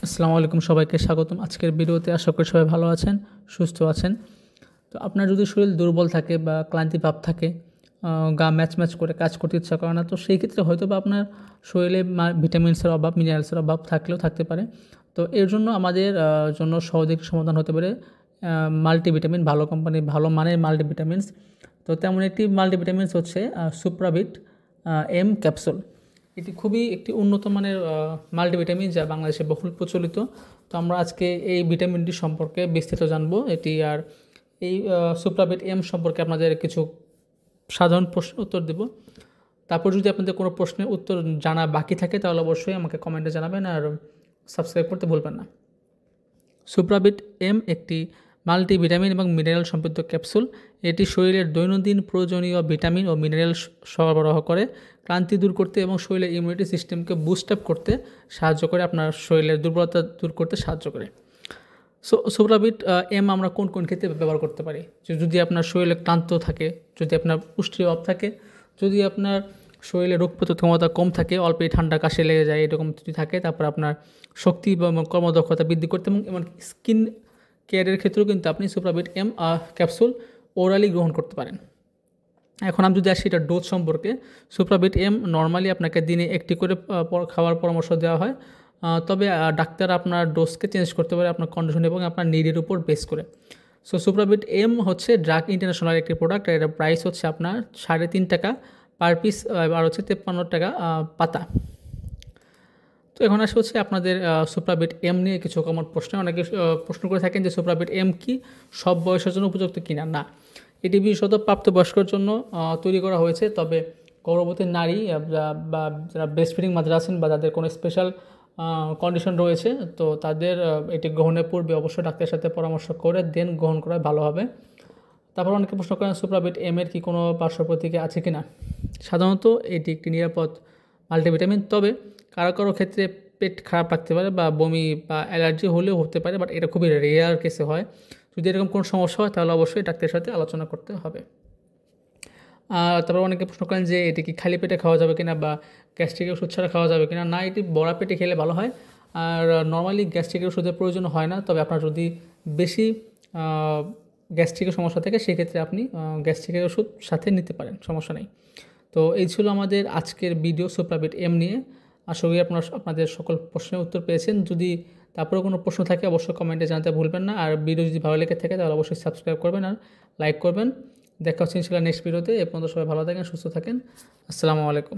আসসালামু আলাইকুম, সবাইকে স্বাগতম। আজকের ভিডিওতে আশা করি সবাই ভালো আছেন, সুস্থ আছেন। তো আপনার যদি শরীর দুর্বল থাকে বা ক্লান্তি ভাব থাকে, গা ম্যাচ করে কাজ করতে ইচ্ছা করে না, তো সেই ক্ষেত্রে হয়তো বা আপনার শরীরে ভিটামিনসের অভাব, মিনারেলসের অভাব থাকলেও থাকতে পারে। তো এর জন্য আমাদের জন্য সহজ একটি সমাধান হতে পারে মাল্টিভিটামিন, ভালো কোম্পানির ভালো মানের মাল্টিভিটামিনস। তো তেমন একটি মাল্টিভিটামিনস হচ্ছে সুপ্রাভিট এম ক্যাপসুল। এটি খুবই একটি উন্নত মানের মাল্টিভিটামিন, যা বাংলাদেশে বহুল প্রচলিত। তো আমরা আজকে এই ভিটামিনটি সম্পর্কে বিস্তারিত জানবো। আর এই সুপ্রাভিট এম সম্পর্কে আপনাদের কিছু সাধারণ প্রশ্নের উত্তর দেব। তারপর যদি আপনাদের কোনো প্রশ্নের উত্তর জানা বাকি থাকে তাহলে অবশ্যই আমাকে কমেন্টে জানাবেন আর সাবস্ক্রাইব করতে ভুলবেন না। সুপ্রাভিট এম একটি মাল্টিভিটামিন এবং মিনারেল সমৃদ্ধ ক্যাপসুল। এটি শরীরের দৈনন্দিন প্রয়োজনীয় ভিটামিন ও মিনারেল সরবরাহ করে, ক্লান্তি দূর করতে এবং শরীরের ইমিউনিটি সিস্টেমকে বুস্ট আপ করতে সাহায্য করে, আপনার শরীরের দুর্বলতা দূর করতে সাহায্য করে। সুপ্রাভিট এম আমরা কোন কোন ক্ষেত্রে ব্যবহার করতে পারি? যদি আপনার শরীরে ক্লান্ত থাকে, যদি আপনার পুষ্টির অভাব থাকে, যদি আপনার শরীরে রোগ প্রতিরোধ ক্ষমতা কম থাকে, অল্পেই ঠান্ডা কাশি লেগে যায়, এরকম যদি থাকে, তারপর আপনার শক্তি বা কর্মদক্ষতা বৃদ্ধি করতে এবং এমনকি স্কিন কেয়ারের ক্ষেত্রেও কিন্তু আপনি সুপ্রাভিট এম ক্যাপসুল ওরালি গ্রহণ করতে পারেন। এখন আমি যদি আসি এটা ডোজ সম্পর্কে, সুপ্রাভিট এম নর্মালি আপনাকে দিনে একটি করে খাওয়ার পরামর্শ দেওয়া হয়, তবে ডাক্তার আপনার ডোজকে চেঞ্জ করতে পারে আপনার কন্ডিশন এবং আপনার নিডের উপর বেস করে। সুপ্রাভিট এম হচ্ছে ড্রাগ ইন্টারন্যাশনাল একটি প্রোডাক্ট। এর প্রাইস হচ্ছে আপনার 3.5 টাকা পার পিস, আর হচ্ছে 53 টাকা পাতা। তো এখন আসে হচ্ছে আপনাদের সুপ্রাভিট এম নিয়ে কিছু কমন প্রশ্ন। অনেকে প্রশ্ন করে থাকেন যে সুপ্রাভিট এম কি সব বয়সের জন্য উপযুক্ত কিনা? না, এটি বিশেষত প্রাপ্তবয়স্কর জন্য তৈরি করা হয়েছে, তবে গর্ভবতী নারী বা যারা ব্রেস্ট ফিডিং মাদার আছেন বা যাদের কোনো স্পেশাল কন্ডিশন রয়েছে, তো তাদের এটি গ্রহণের পূর্বে অবশ্যই ডাক্তারের সাথে পরামর্শ করে দেন গ্রহণ করা ভালো হবে। তারপর অনেকে প্রশ্ন করেন সুপ্রাভিট এম এর কি কোনো পার্শ্ব প্রতিক্রিয়া আছে কি না। সাধারণত এটি একটি নিরাপদ মাল্টিভিটামিন, তবে কারো ক্ষেত্রে পেট খারাপ লাগতে পারে বা বমি বা অ্যালার্জি হলেও হতে পারে, বাট এটা খুবই রেয়ার কেসে হয়। যদি এরকম কোনো সমস্যা হয় তাহলে অবশ্যই ডাক্তারের সাথে আলোচনা করতে হবে। তারপর অনেকে প্রশ্ন করেন যে এটি কি খালি পেটে খাওয়া যাবে কিনা বা গ্যাস্ট্রিকের ওষুধ ছাড়া খাওয়া যাবে কিনা। না, এটি বড়া পেটে খেলে ভালো হয়, আর নর্মালি গ্যাস্ট্রিকের ওষুধের প্রয়োজন হয় না। তবে আপনার যদি বেশি গ্যাস্ট্রিকের সমস্যা থাকে সেক্ষেত্রে আপনি গ্যাস্ট্রিকের ওষুধ সাথে নিতে পারেন, সমস্যা নেই। তো এই ছিল আমাদের আজকের ভিডিও সুপ্রাভিট এম নিয়ে। আশা করি আপনাদের সকল প্রশ্নের উত্তর পেয়েছেন। যদি তারপরে কোনো প্রশ্ন থাকে অবশ্যই কমেন্টে জানাতে ভুলবেন না। আর ভিডিও যদি ভালো লেগে থাকে তাহলে অবশ্যই সাবস্ক্রাইব করবেন আর লাইক করবেন। দেখা হচ্ছে ইনশাআল্লাহ নেক্সট ভিডিওতে। এ পর্যন্ত সবাই ভালো থাকেন, সুস্থ থাকেন। আসসালামু আলাইকুম।